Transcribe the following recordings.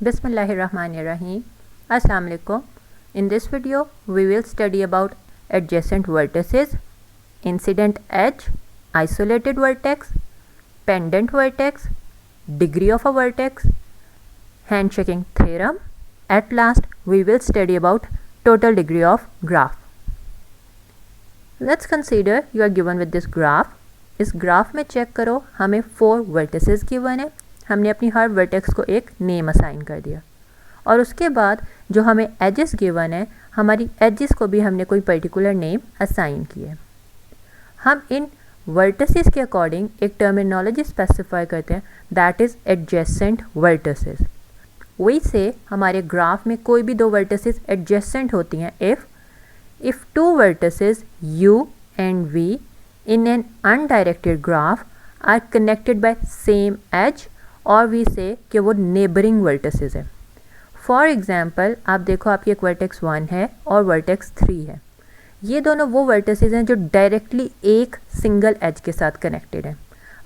Bismillahirrahmanirrahim. Assalamu alaikum. In this video, we will study about adjacent vertices, incident edge, isolated vertex, pendant vertex, degree of a vertex, handshaking theorem. At last, we will study about total degree of graph. Let's consider you are given with this graph. इस graph में check करो, हमें 4 vertices given है. हमने अपनी हर vertex को एक name assign कर दिया और उसके बाद जो हमें एजेस गिवन है, हमारी एजेस को भी हमने कोई पर्टिकुलर नेम असाइन किए. हम इन वर्टिसेस के अकॉर्डिंग एक टर्मिनोलॉजी स्पेसिफाई करते हैं, दैट इज़ एडजेसेंट वर्टिसेस. वही से हमारे ग्राफ में कोई भी 2 वर्टिसेस एडजेसेंट होती हैं if 2 vertices u and v in an undirected graph are connected by same edge और वी से कि वो नेबरिंग वर्टिसेस है. फॉर एग्जांपल आप देखो, आपकी एक वर्टेक्स 1 है और वर्टेक्स 3 है. ये दोनों वो वर्टिसेस हैं जो डायरेक्टली एक सिंगल एज के साथ कनेक्टेड है.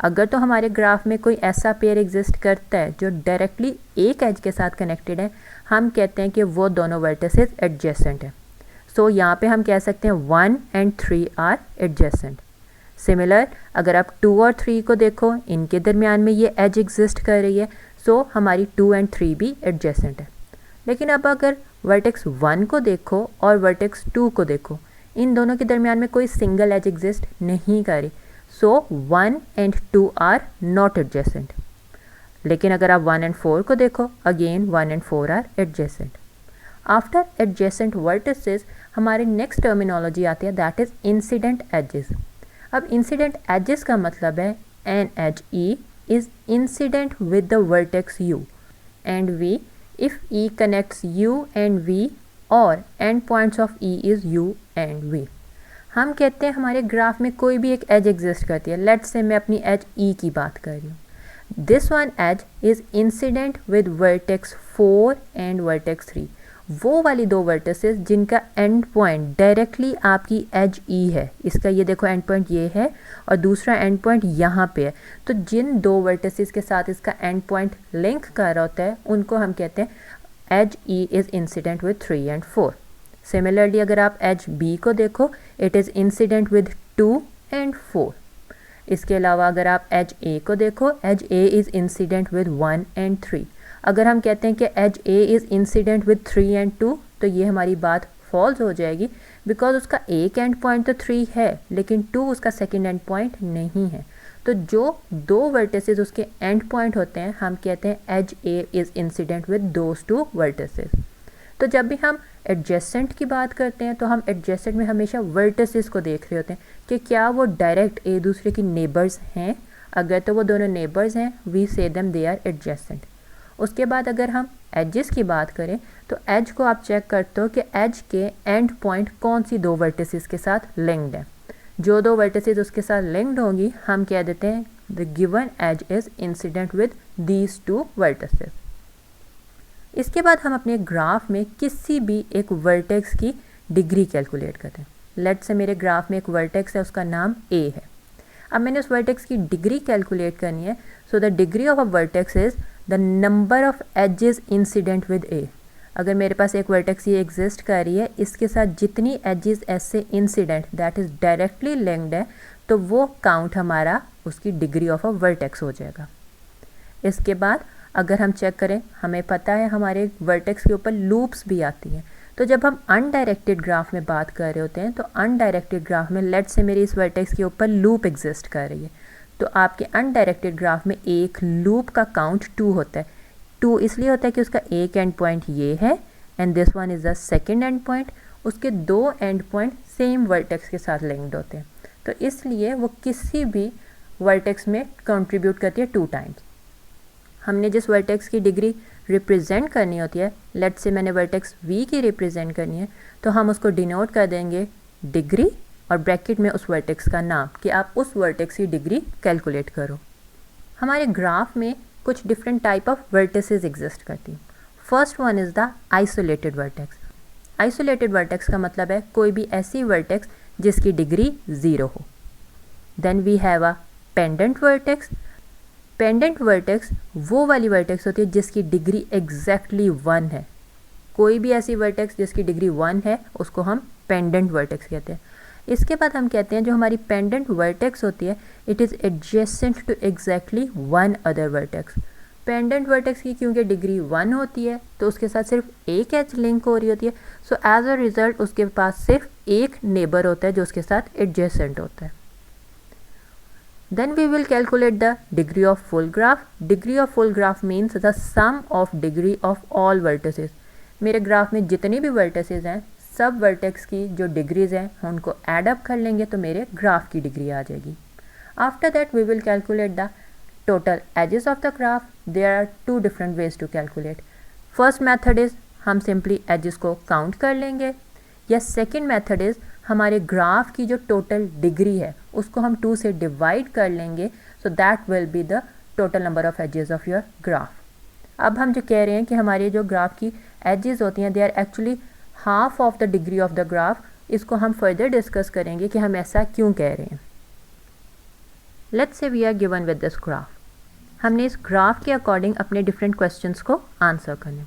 अगर तो हमारे ग्राफ में कोई ऐसा पेयर एग्जिस्ट करता है जो डायरेक्टली एक एज के साथ कनेक्टेड है, हम कहते हैं कि वो दोनों वर्टिसेस एडजेसेंट है. सो यहाँ पे हम कह सकते हैं 1 एंड 3 आर एडजेसेंट. सिमिलर अगर आप 2 और 3 को देखो, इनके दरमियान में ये एज एग्जिस्ट कर रही है, सो हमारी 2 एंड 3 भी एडजेसेंट है. लेकिन अब अगर वर्टेक्स 1 को देखो और वर्टेक्स 2 को देखो, इन दोनों के दरमियान में कोई सिंगल एज एग्जिस्ट नहीं कर रही, so 1 and 2 are not adjacent. लेकिन अगर आप 1 एंड 4 को देखो, again 1 and 4 are adjacent. After adjacent vertices हमारी नेक्स्ट टर्मिनोलॉजी आती है, दैट इज़ इंसिडेंट एजेस. अब इंसिडेंट एजेस का मतलब है an edge E is incident with the vertex u and v if e connects u and v और end points of e is u and v. हम कहते हैं हमारे graph में कोई भी एक एज एग्जिस्ट करती है. लेट्स से मैं अपनी एज e की बात कर रही हूँ. This one edge is incident with vertex 4 and vertex 3. वो वाली 2 वर्टिसेस जिनका एंड पॉइंट डायरेक्टली आपकी एज ई है. इसका ये देखो एंड पॉइंट ये है और दूसरा एंड पॉइंट यहाँ पे है. तो जिन 2 वर्टिसेस के साथ इसका एंड पॉइंट लिंक कर रहा होता है, उनको हम कहते हैं edge E is incident with 3 and 4. Similarly अगर आप एज बी को देखो, it is incident with 2 and 4. इसके अलावा अगर आप एज ए को देखो, edge A is incident with 1 and 3. अगर हम कहते हैं कि edge A is incident with 3 and 2, तो ये हमारी बात फॉल्स हो जाएगी, बिकॉज उसका एक एंड पॉइंट तो 3 है लेकिन 2 उसका सेकंड एंड पॉइंट नहीं है. तो जो 2 वर्टिसेस उसके एंड पॉइंट होते हैं, हम कहते हैं edge A is incident with those 2 vertices. तो जब भी हम एडजेसेंट की बात करते हैं, तो हम एडजेसेंट में हमेशा वर्टिसेस को देख रहे होते हैं कि क्या वो डायरेक्ट एक दूसरे की नेबर्स हैं. अगर तो वो दोनों नेबर्स हैं, वी से देम दे आर एडजेसेंट. उसके बाद अगर हम एजेस की बात करें, तो एज को आप चेक करते हो कि एज के एंड पॉइंट कौन सी 2 वर्टिसेस के साथ लिंक्ड है. जो 2 वर्टिसेस उसके साथ लिंक्ड होंगी, हम कह देते हैं the given edge is incident with these 2 vertices. इसके बाद हम अपने ग्राफ में किसी भी एक वर्टेक्स की डिग्री कैलकुलेट करते हैं. लेट्स से मेरे ग्राफ में एक वर्टेक्स है, उसका नाम a है. अब मैंने उस वर्टेक्स की डिग्री कैलकुलेट करनी है. So the degree of a vertex is the number of edges incident with a. अगर मेरे पास एक वर्टेक्स ये एग्जिस्ट कर रही है, इसके साथ जितनी एजेस ऐसे incident that is directly linked है, तो वो काउंट हमारा उसकी डिग्री ऑफ अ वर्टेक्स हो जाएगा. इसके बाद अगर हम चेक करें, हमें पता है हमारे वर्टेक्स के ऊपर लूप्स भी आती हैं. तो जब हम अनडायरेक्टेड ग्राफ में बात कर रहे होते हैं, तो अनडायरेक्टेड ग्राफ में लेट्स से मेरी इस वर्टेक्स के ऊपर लूप एग्जिस्ट कर रही है, तो आपके अनडायरेक्टेड ग्राफ में एक लूप का काउंट 2 होता है. 2 इसलिए होता है कि उसका एक एंड पॉइंट ये है and this one is the second and point. उसके 2 एंड पॉइंट सेम वर्टेक्स के साथ लिंक्ड होते हैं, तो इसलिए वो किसी भी वर्टेक्स में कंट्रीब्यूट करती है 2 टाइम्स. हमने जिस वर्टेक्स की डिग्री रिप्रेजेंट करनी होती है, लेट्स से मैंने वर्टेक्स v की रिप्रेजेंट करनी है, तो हम उसको डिनोट कर देंगे डिग्री और ब्रैकेट में उस वर्टेक्स का नाम, कि आप उस वर्टेक्स की डिग्री कैलकुलेट करो. हमारे ग्राफ में कुछ different type of vertices exist करती हैं. First one is the isolated vertex. Isolated vertex का मतलब है कोई भी ऐसी वर्टेक्स जिसकी डिग्री 0 हो. Then we have a pendant vertex. Pendant vertex वो वाली वर्टेक्स होती है जिसकी डिग्री एग्जैक्टली 1 है। कोई भी ऐसी वर्टेक्स जिसकी डिग्री 1 है उसको हम पेंडेंट वर्टेक्स कहते हैं। इसके बाद हम कहते हैं जो हमारी पेंडेंट वर्टेक्स होती है it is adjacent to exactly one other vertex. Pendant vertex की क्योंकि डिग्री 1 होती है तो उसके साथ सिर्फ एक एज लिंक हो रही होती है, सो एज अ रिजल्ट उसके पास सिर्फ एक नेबर होता है जो उसके साथ एडजेसेंट होता है। Then we will calculate the degree of full graph. Degree of full graph means the sum of degree of all vertices. मेरे ग्राफ में जितने भी वर्टिसेस हैं सब वर्टेक्स की जो डिग्रीज हैं उनको एड अप कर लेंगे तो मेरे ग्राफ की डिग्री आ जाएगी। After that we will calculate the total edges of the graph. There are 2 different ways to calculate. First method is हम सिंपली एजेस को काउंट कर लेंगे, या सेकेंड मेथड इज़ हमारे ग्राफ की जो टोटल डिग्री है उसको हम 2 से डिवाइड कर लेंगे, so that will be the total number of edges of your graph. अब हम जो कह रहे हैं कि हमारे जो ग्राफ की एजेस होती हैं they are actually half of the degree of the graph. इसको हम फर्दर डिस्कस करेंगे कि हम ऐसा क्यों कह रहे हैं। Let's say we are given with this graph. हमने इस ग्राफ के अकॉर्डिंग अपने डिफरेंट क्वेश्चंस को आंसर करने।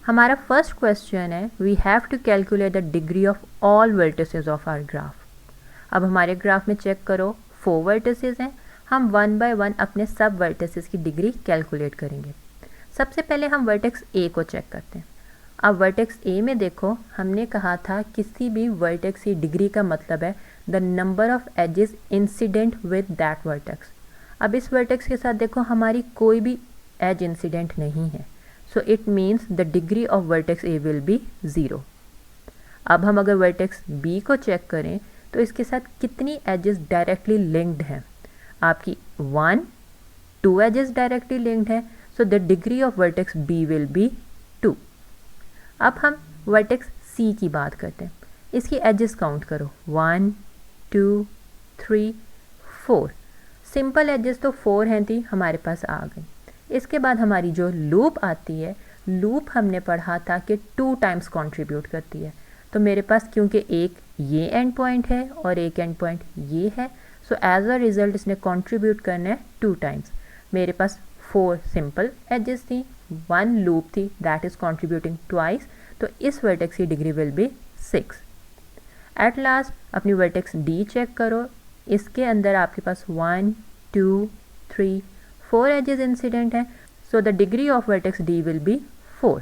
हमारा फर्स्ट क्वेश्चन है we have to calculate the degree of all vertices of our graph. अब हमारे ग्राफ में चेक करो 4 वर्टिसेस हैं, हम 1 बाय 1 अपने सब वर्टिसेस की डिग्री कैलकुलेट करेंगे। सबसे पहले हम वर्टेक्स ए को चेक करते हैं। अब वर्टेक्स ए में देखो हमने कहा था किसी भी वर्टेक्स की डिग्री का मतलब है the number of edges incident with that vertex. अब इस वर्टेक्स के साथ देखो हमारी कोई भी एज इंसिडेंट नहीं है, so it means the degree of vertex A will be 0। अब हम अगर वर्टेक्स बी को चेक करें तो इसके साथ कितनी एजेस डायरेक्टली लिंक्ड हैं। आपकी 1, 2 एजेस डायरेक्टली लिंक्ड हैं, so the degree of vertex B will be 2। अब हम वर्टेक्स सी की बात करते हैं। इसकी एजेस काउंट करो 1, 2, 3, 4। सिंपल एजेस तो 4 हैं थी हमारे पास आ गई। इसके बाद हमारी जो लूप आती है, लूप हमने पढ़ा था कि 2 टाइम्स कंट्रीब्यूट करती है। तो मेरे पास क्योंकि एक ये एंड पॉइंट है और एक एंड पॉइंट ये है, सो एज अ रिजल्ट इसने कंट्रीब्यूट करना है 2 टाइम्स। मेरे पास 4 सिंपल एजेस थी, 1 लूप थी दैट इज़ कंट्रीब्यूटिंग ट्वाइस, तो इस वर्टेक्स की degree will be 6। At last अपनी वर्टेक्स डी चेक करो। इसके अंदर आपके पास 1, 2, 3, 4 एजेस इंसिडेंट हैं, so the degree of vertex D will be 4।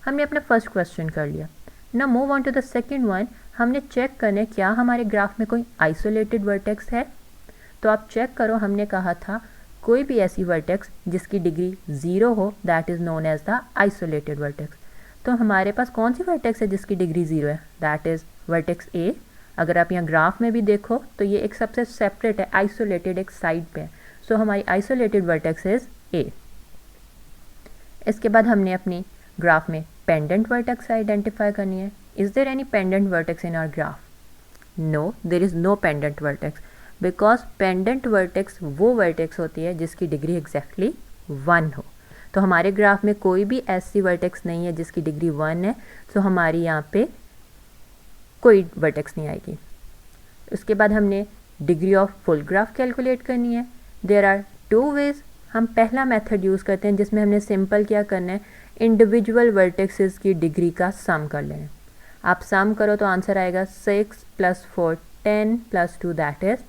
हमने अपना फर्स्ट क्वेश्चन कर लिया। Now move on to the second one. हमने चेक करना है क्या हमारे ग्राफ में कोई आइसोलेटेड वर्टेक्स है। तो आप चेक करो, हमने कहा था कोई भी ऐसी वर्टेक्स जिसकी डिग्री 0 हो that is known as the isolated vertex. तो हमारे पास कौन सी वर्टेक्स है जिसकी डिग्री 0 है, दैट इज़ वर्टेक्स ए। अगर आप यहाँ ग्राफ में भी देखो तो ये एक सबसे सेपरेट है, आइसोलेटेड एक साइड पे है, सो हमारी आइसोलेटेड वर्टेक्स इज ए। इसके बाद हमने अपनी ग्राफ में पेंडेंट वर्टेक्स आइडेंटिफाई करनी है। Is there any pendant vertex in our graph? No, there is no pendant vertex, because pendant vertex वो वर्टेक्स होती है जिसकी डिग्री एग्जैक्टली 1 हो। तो हमारे ग्राफ में कोई भी ऐसी वर्टेक्स नहीं है जिसकी डिग्री 1 है, सो हमारी यहाँ पे कोई वर्टेक्स नहीं आएगी। उसके बाद हमने degree of full graph calculate करनी है। There are 2 ways. हम पहला मेथड यूज़ करते हैं जिसमें हमने सिंपल क्या करना है, इंडिविजुअल वर्टेक्सेस की डिग्री का सम कर लेना है। आप सम करो तो आंसर आएगा 6 + 4 10 + 2 that is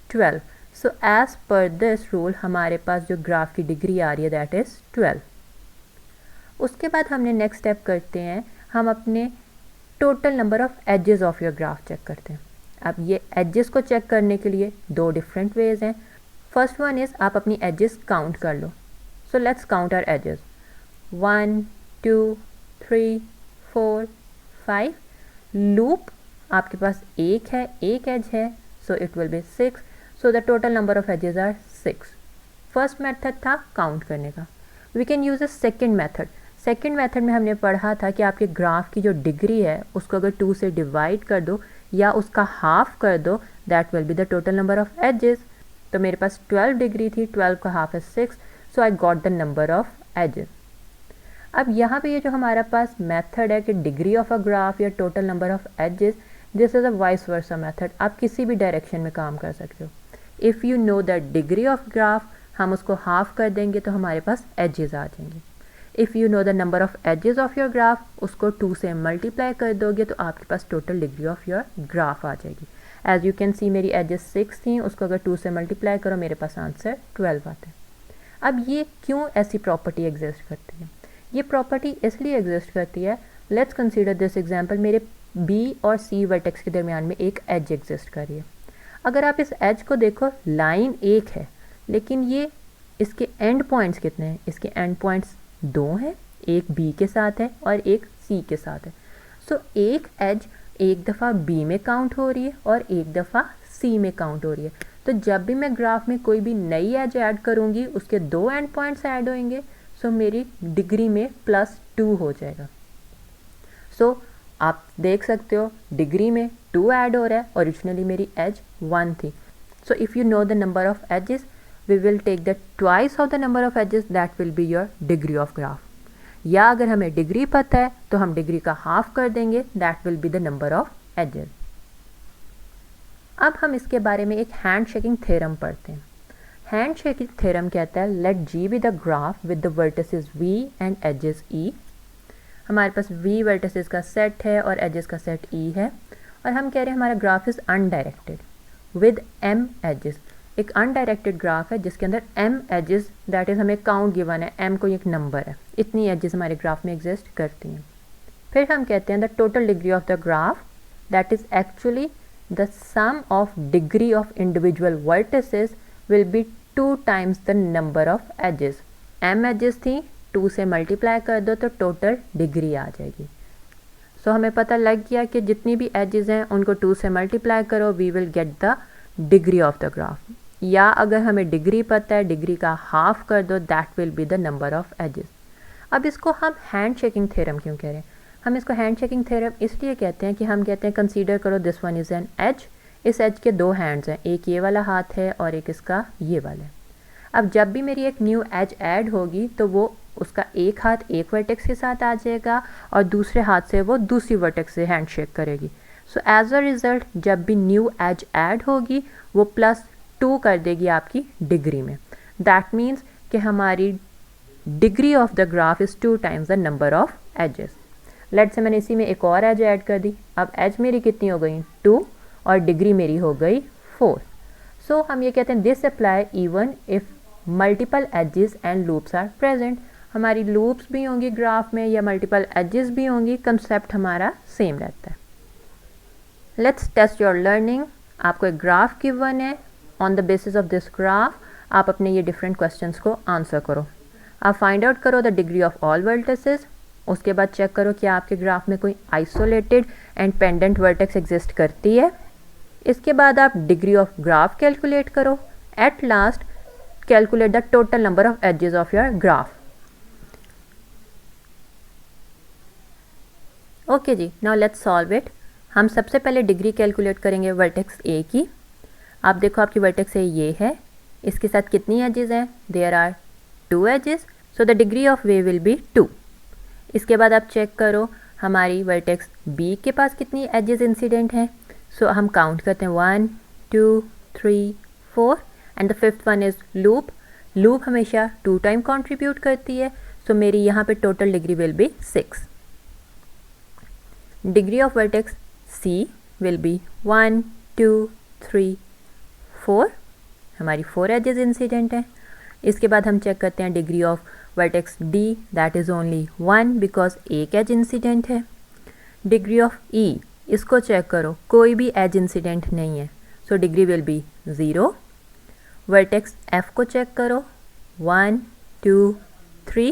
12। So as per this rule हमारे पास जो ग्राफ की डिग्री आ रही है दैट इज़ 12। उसके बाद हमने नेक्स्ट स्टेप करते हैं, हम अपने total number of edges of your graph check करते हैं। अब ये एजेस को चेक करने के लिए 2 डिफरेंट वेज हैं। फर्स्ट वन इज़ आप अपनी एजेस काउंट कर लो। So let's count our edges 1, 2, 3, 4, 5। Loop आपके पास एक है, एक एज है, so it will be 6। So the total number of edges are 6। First method था काउंट करने का। We can use a second method. Second method में हमने पढ़ा था कि आपके ग्राफ की जो डिग्री है उसको अगर 2 से डिवाइड कर दो या उसका हाफ कर दो that will be the total number of edges. तो मेरे पास 12 डिग्री थी, 12 का हाफ है 6, so I got the number of edges. अब यहाँ पे ये जो हमारा पास मेथड है कि डिग्री ऑफ अ ग्राफ या total number of edges, this is a vice versa method. आप किसी भी डायरेक्शन में काम कर सकते हो। If you know the degree of graph हम उसको हाफ कर देंगे तो हमारे पास एजेस आ जाएंगे। If you know the number of edges of your graph, उसको 2 से मल्टीप्लाई कर दोगे तो आपके पास total degree of your graph आ जाएगी। एज यू कैन सी मेरी एजेस 6 थी, उसको अगर 2 से मल्टीप्लाई करो मेरे पास आंसर 12 आता है। अब ये क्यों ऐसी प्रॉपर्टी एग्जिस्ट करती है? ये प्रॉपर्टी इसलिए एग्जिस्ट करती है, लेट्स कंसीडर दिस एग्जांपल, मेरे बी और सी वर्टेक्स के दरमियान में एक एज एग्जिस्ट कर रही है। अगर आप इस एज को देखो, लाइन एक है लेकिन ये इसके एंड पॉइंट्स कितने हैं? इसके एंड पॉइंट्स 2 हैं, एक बी के साथ है और एक सी के साथ है। सो एक एज एक दफ़ा बी में काउंट हो रही है और एक दफ़ा सी में काउंट हो रही है। तो जब भी मैं ग्राफ में कोई भी नई एज ऐड करूँगी उसके 2 एंड पॉइंट्स ऐड होंगे, सो मेरी डिग्री में +2 हो जाएगा। सो आप देख सकते हो डिग्री में 2 ऐड हो रहा है, ओरिजिनली मेरी एज 1 थी। So if you know the number of edges, we will take the twice of the number of edges, that will be your degree of graph. या अगर हमें डिग्री पता है तो हम डिग्री का हाफ कर देंगे, that will be the number of edges. अब हम इसके बारे में एक हैंड शेकिंग थ्योरम पढ़ते हैं। हैंड शेकिंग थ्योरम कहता है let G be the graph with the vertices V and edges E. हमारे पास वी वर्टिसेस का सेट है और एजेस का सेट ई है, और हम कह रहे हैं हमारा graph is undirected with M edges. एक अनडायरेक्टेड ग्राफ है जिसके अंदर एम एजेस, दैट इज़ हमें काउंट गिवन है, एम कोई एक नंबर है, इतनी एजेस हमारे ग्राफ में एग्जिस्ट करती हैं। फिर हम कहते हैं the total degree of the graph that is actually the sum of degree of individual vertices will be 2 times the number of edges। m edges थी, 2 से मल्टीप्लाई कर दो तो टोटल डिग्री आ जाएगी। सो हमें पता लग गया कि जितनी भी एजेस हैं उनको 2 से मल्टीप्लाई करो, we will get the degree of the graph. या अगर हमें डिग्री पता है, डिग्री का हाफ कर दो, that will be the number of edges. अब इसको हम हैंड शेकिंग थ्योरम क्यों कह रहे हैं? हम इसको हैंड शेकिंग थ्योरम इसलिए कहते हैं कि हम कहते हैं कंसीडर करो this one is an edge. इस एज के 2 हैंड्स हैं, एक ये वाला हाथ है और एक इसका ये वाला है। अब जब भी मेरी एक न्यू एज ऐड होगी तो वो उसका एक हाथ एक वर्टेक्स के साथ आ जाएगा और दूसरे हाथ से वो दूसरी वर्टेक्स से हैंड शेक करेगी। सो एज अ रिज़ल्ट जब भी न्यू एज ऐड होगी वो +2 कर देगी आपकी डिग्री में। दैट मीन्स कि हमारी degree of the graph is 2 times the number of edges. Let's say मैंने इसी में एक और एज ऐड कर दी। अब एज मेरी कितनी हो गई? 2 और डिग्री मेरी हो गई 4। सो हम ये कहते हैं this apply even if multiple edges and loops are present. हमारी लूप्स भी होंगी ग्राफ में या मल्टीपल एजेस भी होंगी, कंसेप्ट हमारा सेम रहता है। Let's test your learning. आपको एक ग्राफ गिवन है, on the basis of this graph आप अपने ये डिफरेंट क्वेश्चंस को आंसर करो। आप फाइंड आउट करो the degree of all vertices. उसके बाद चेक करो कि आपके ग्राफ में कोई isolated and pendant vertex exist करती है। इसके बाद आप डिग्री ऑफ ग्राफ कैलकुलेट करो। At last calculate the total number of edges of your graph. Okay जी, नाउ लेट्स सॉल्व इट। हम सबसे पहले डिग्री कैलकुलेट करेंगे वर्टेक्स ए की। आप देखो आपकी वर्टेक्स ए ये है, इसके साथ कितनी एजेस हैं? There are 2 edges, so the degree of वे विल बी 2। इसके बाद आप चेक करो हमारी वर्टेक्स बी के पास कितनी एजेस इंसिडेंट हैं। सो हम काउंट करते हैं 1 2 3 4 and the 5th one is loop. Loop हमेशा 2 टाइम कंट्रीब्यूट करती है, सो मेरी यहाँ पे total degree will be 6। Degree of vertex C will be 1 2 3 4, हमारी 4 एजेस इंसिडेंट हैं। इसके बाद हम चेक करते हैं degree of vertex D, that is only 1 because एक एज इंसिडेंट है। डिग्री ऑफ E, इसको चेक करो, कोई भी एज इंसिडेंट नहीं है, so degree will B 0। Vertex F को चेक करो, 1 2 3,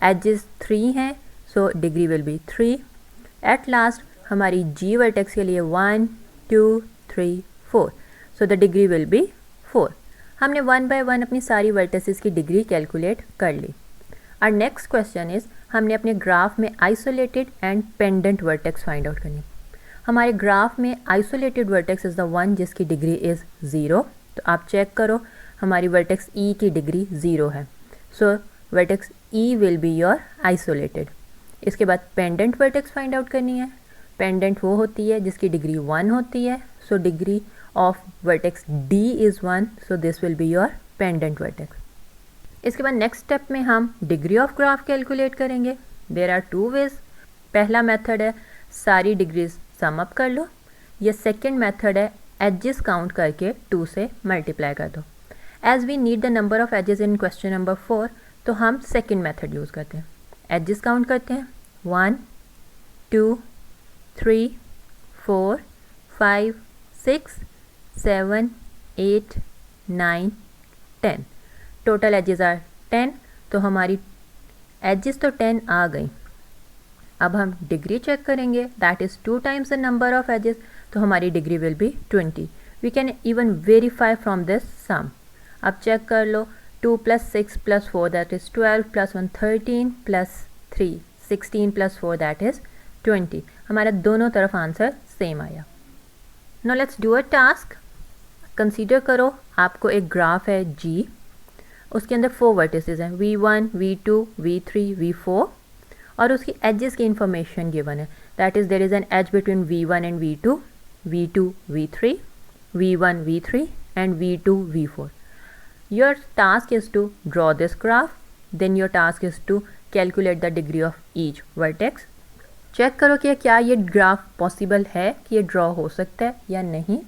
एजेस 3 हैं, so degree will B 3। At last हमारी G वर्टेक्स के लिए 1 2 3 4, सो द डिग्री विल बी 4। हमने 1 by 1 अपनी सारी वर्टिसेस की डिग्री कैलकुलेट कर ली। और नेक्स्ट क्वेश्चन इज़ हमने अपने ग्राफ में isolated and pendant vertex find out करनी। हमारे ग्राफ में isolated vertex is the one जिसकी डिग्री इज़ 0। तो आप चेक करो हमारी वर्टेक्स E की डिग्री 0 है, so vertex E will be your isolated. इसके बाद पेंडेंट वर्टेक्स फाइंड आउट करनी है। पेंडेंट वो होती है जिसकी डिग्री 1 होती है, so degree of vertex D is 1, so this will be your pendant vertex। इसके बाद नेक्स्ट स्टेप में हम डिग्री ऑफ ग्राफ कैलकुलेट करेंगे। There are 2 ways. पहला मेथड है सारी डिग्रीज सम अप कर लो, या सेकेंड मेथड है एजेस काउंट करके 2 से मल्टीप्लाई कर दो। As we need the number of edges in question number 4, तो हम सेकेंड मेथड यूज़ करते हैं। एजेस काउंट करते हैं 1 2 3 4 5 6 7 8 9 10। टोटल एजेस आर 10, तो हमारी एजेस तो 10 आ गई। अब हम डिग्री चेक करेंगे, that is 2 times the number of edges, तो हमारी degree will be 20। We can even verify from this sum. अब चेक कर लो, 2 + 6 + 4 दैट इज़ 12 + 1 13 + 3 16 + 4 दैट इज़ 20। हमारा दोनों तरफ आंसर सेम आया। Now let's do a task. Consider करो आपको एक ग्राफ है G, उसके अंदर 4 वर्टिसेस हैं V1 V2 V3 V4, और उसकी एजेस की इंफॉर्मेशन गिवन है। That is there is an edge between V1 and V2, V2 V3, V1 V3 and V2 V4. Your task is to draw this graph. Then your task is to calculate the degree of each vertex. Check करो कि क्या ये graph possible है, कि ये draw हो सकता है या नहीं।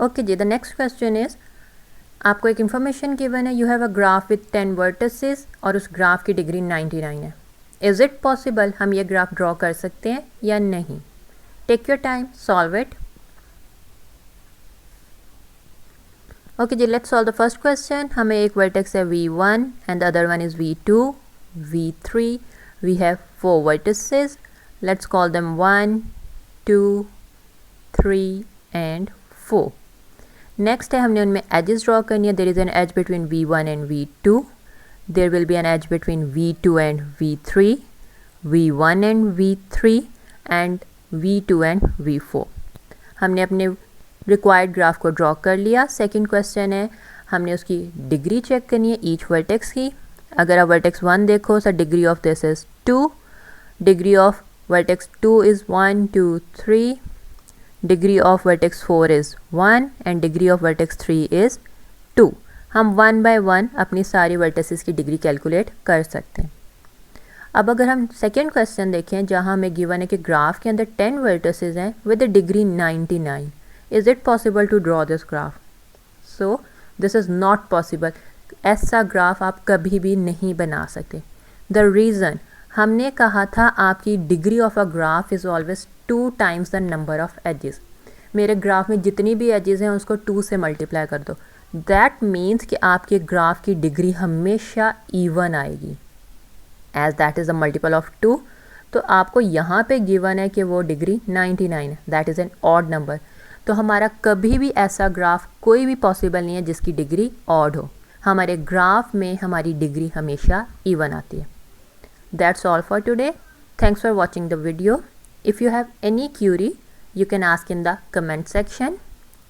ओके जी, द नेक्स्ट क्वेश्चन इज़, आपको एक इन्फॉर्मेशन गिवन है, you have a graph with 10 vertices और उस ग्राफ की डिग्री 99 है। इज़ इट पॉसिबल, हम ये ग्राफ ड्रॉ कर सकते हैं या नहीं? Take your time, solve it. Okay जी, let's solve the first question. हमें एक वर्टेक्स है V1 and the other one is V2 V3। We have 4 vertices. Let's call them 1 2 3 and 4। Next है, हमने उनमें एजेस ड्रॉ करनी है। There is an edge between V1 and V2, there will be an edge between V2 and V3, V1 and V3 and V2 and V4। हमने अपने required graph को draw कर लिया। सेकंड क्वेश्चन है, हमने उसकी डिग्री चेक करनी है ईच वर्टेक्स की। अगर आप वर्टेक्स 1 देखो, sir degree of this is 2, degree of vertex 2 is 1 2 3, degree of vertex 4 is 1 and degree of vertex 3 is 2। हम 1 बाय 1 अपनी सारी वर्टिसेस की डिग्री कैलकुलेट कर सकते हैं। अब अगर हम सेकेंड क्वेश्चन देखें, जहां हमें गिवन है कि ग्राफ के अंदर 10 वर्टिसेस हैं with the degree 99, is it possible to draw this graph? So this is not possible. ऐसा ग्राफ आप कभी भी नहीं बना सकते। द रीज़न, हमने कहा था आपकी degree of a graph is always 2 times the number of edges. मेरे ग्राफ में जितनी भी एजेस हैं उसको 2 से मल्टीप्लाई कर दो। दैट मीन्स कि आपके ग्राफ की डिग्री हमेशा इवन आएगी, as that is a multiple of 2। तो आपको यहाँ पे गिवन है कि वो डिग्री 99 है, that is an odd number. तो हमारा कभी भी ऐसा ग्राफ कोई भी पॉसिबल नहीं है जिसकी डिग्री ऑड हो। हमारे ग्राफ में हमारी डिग्री हमेशा इवन आती है। That's all for today. Thanks for watching the video. If you have any Curie, you can ask in the comment section.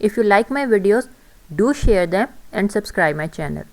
If you like my videos, do share them and subscribe my channel.